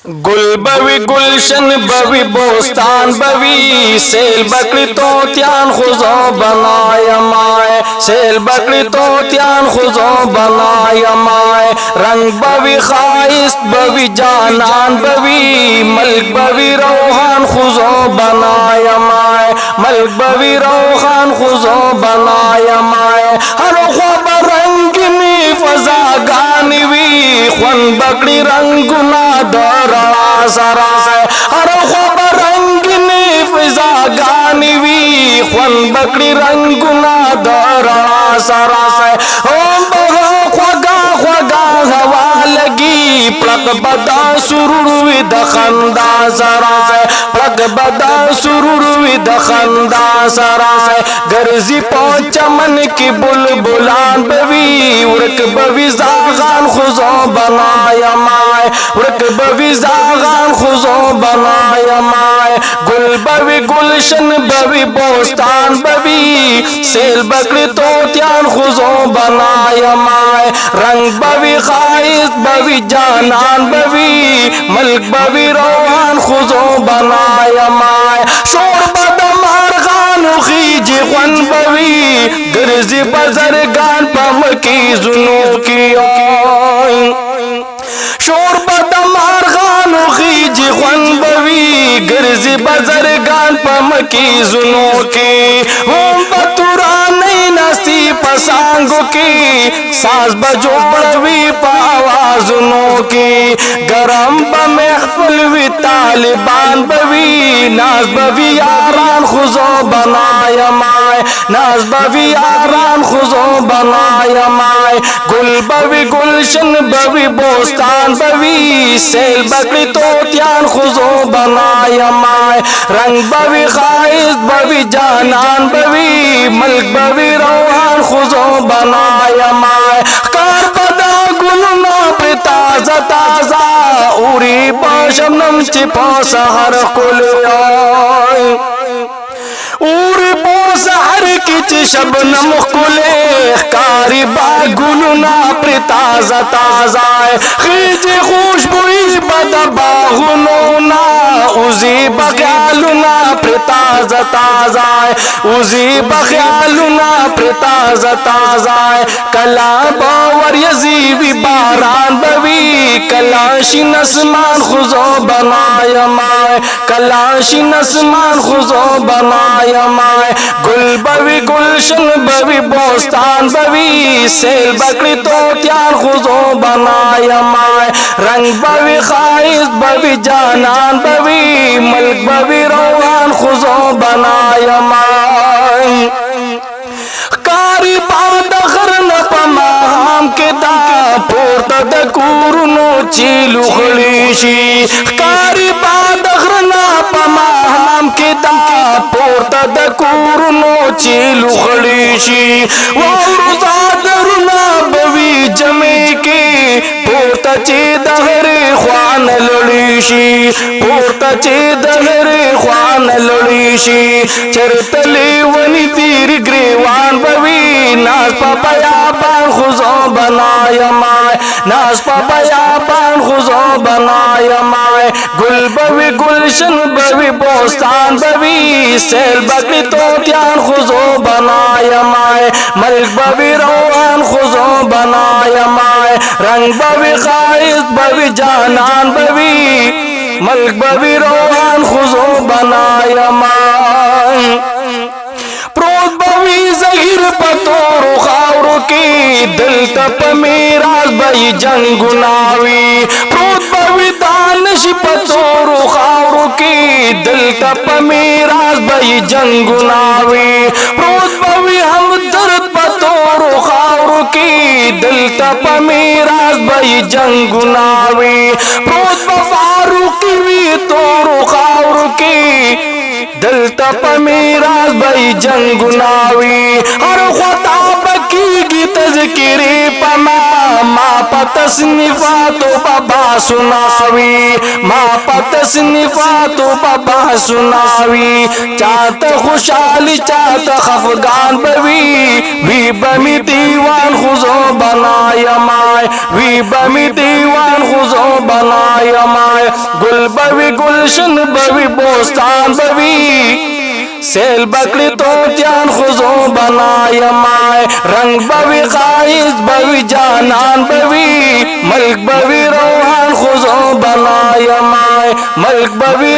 गुल बवी गुलशन बवी बोस्तान बवी सेल बकरी तो त्यान खुजो बनाया माए सेल बकरी तो त्यान खुजो बनाया माए रंग बवी खाइस बवी जानान बवी मल्क बवी रोहान खुजो बनाया माए मल्क बवी रोहान खुजो बनाया माए हर ख्वाब रंगनी फजा गानवी ख्वन बकरी रंगुना दरा सरा हर ख्वाब रंगनी फजा गानवी ख्वन बकरी रंगुना दरा सरा ख्वागा ख्वागा हवा लगी प्लक बदा सुरुड़वी दखंदा सरा प्लक बदा सुरुड़वी दखंदा सरा गर्जी पहुंच चमन की बुलबुलान बवी उड़क बवी जागान खुजो बनाया माए उड़क बवी जागान खुजो बनाया माए गुल बवी गुलशन बवी बोस्तान बवी सेल बकरी तो त्यान खुजो बनाया माए रंग बवी खाइस बवी जानान बवी मल्क बवी रोहान खुजो बनाया माए शोर बदमार खान खीज ख्वन बवी गर्जी बजरगान पम की जुनू की शोर बदमार खान खीज ख्वन बवी गर्जी बजरगान पम की जुनू की हम बतुरा नहीं नसी पसांगो की सास बजोड़वी पावाजुनों की गरम बमहफल वी तालिबान बवी नाज बवी यारान खुजो बनाया माए नाज बवी यारान खुजो बनाया माए गुल बवी गुलशन बवी बोस्तान बवी सेल बकरी तो त्यान खुजो बनाया माए रंग बवी खाइस बवी जानान बवी मल्क बवी रोहान खुजो बनाया माए कार बदा गुलना पिता ताजा उरी पाशमनम चिपा सहर कुले उरी पोसहर किच शबनम कुले कारी बागुलना प्रिताजा ताजा खीज खुशबुई बदबागुलना उजी बख्यालुना प्रिताजा ताजा उजी बख्यालुना प्रिताजा ताजा कला बावर यजीवी बारान बवी कलाशी नसमान खुजो बनाया माए कलाशी नसमान खुजो बनाया माए गुल बवी गुलशन बवी बोस्तान बवी सेल बकरी तो त्यान खुजो बनाया माए रंग बवी खाइस बवी जानान बवी मल्क बवी रोहान खुजो बनाया माए कारी बादखर न पमाम के दा पोर्ता दकूरनो चीलु खलीशी कारी बादखर न पमाम के दा पोर्ता दकूरनो चीलु खलीशी वारुजादरुना बवी जमे के पोर्ता चे दहरे ख्वान लड़ीशी पोर्ता चे दहरे ख्वान लड़ीशी चरतले वनी तीर ग्रेवान बवी नाज पापया पान खुजो बनाया माए नाज पापया पान खुजो बनाया माए गुल बवी गुलशन बवी बोस्तान बवी सेल बकरी तो त्यान खुजो बनाया माए मल्क बवी रोहान खुजो बनाया माए रंग बवी खाइस बवी जानान बवी मल्क बवी रोहान खुजो बनाया माए प्रोत बवी जहीर पतोरो खावरो की दिल तप मेराज बई जंगुनावी प्रोत बवी दानश पतोरो खावरो की दिल तप मेराज बई जंगुनावी प्रोत बवी हम दर्द पतोरो खावरो की दिल तप मेराज बई जंगुनावी प्रोत बफारूकी वी तोरो खावरो की दिल तप मेराज बई जंगुनावी हर ख्वाब की तज़किरे पमा मा पतसनिफा तो बाबा सुनावी मा पतसनिफा तो बाबा सुनावी चाहत खुशहाली चाहत खफगान बवी बमी दीवान खुजो बनाया माए वी बमी दीवान खुजो बनाया माए गुल बवी गुलशन बवी बोस्तान बवी सेल बकरी तो त्यान खुजो बनाय माए रंग बवी खाइज बवी जानान बवी मल्क बवी रोहान खुजो बनाय माए मल्क बवी